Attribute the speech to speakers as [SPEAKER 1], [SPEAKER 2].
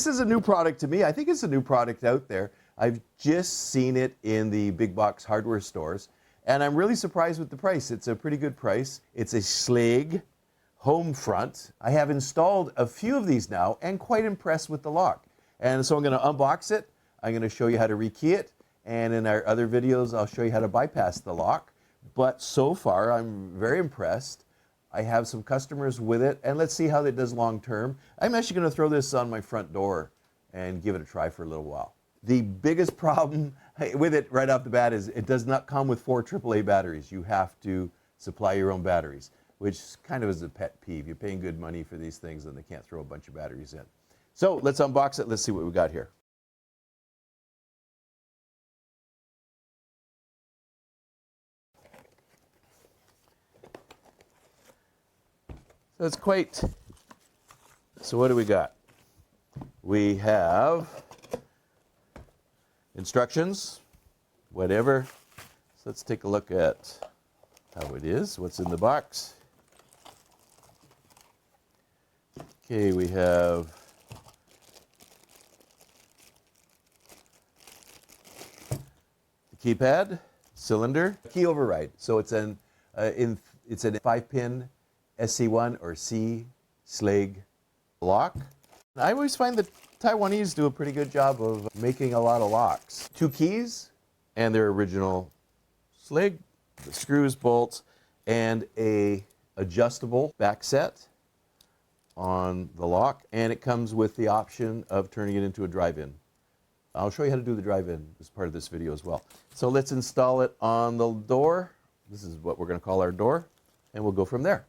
[SPEAKER 1] This is a new product to me. I think it's a new product out there. I've just seen it in the big box hardware stores, and I'm really surprised with the price. It's a pretty good price. It's a Schlage home front. I have installed a few of these now and quite impressed with the lock. And so I'm going to unbox it. I'm going to show you how to rekey it. And in our other videos, I'll show you how to bypass the lock. But so far, I'm very impressed. I have some customers with it, and let's see how it does long term. I'm actually going to throw this on my front door and give it a try for a little while. The biggest problem with it right off the bat is it does not come with 4 AAA batteries. You have to supply your own batteries, which kind of is a pet peeve. You're paying good money for these things and they can't throw a bunch of batteries in. So let's unbox it. Let's see what we got here. So it's quite, so what do we got? We have instructions, whatever. So let's take a look at how it is, what's in the box. Okay, we have the keypad, cylinder, key override. So it's a 5-pin SC1 or C Schlage lock. I always find that Taiwanese do a pretty good job of making a lot of locks. 2 keys and their original Schlage, the screws, bolts, and a adjustable back set on the lock, and it comes with the option of turning it into a drive-in. I'll show you how to do the drive-in as part of this video as well. So let's install it on the door. This is what we're going to call our door, and we'll go from there.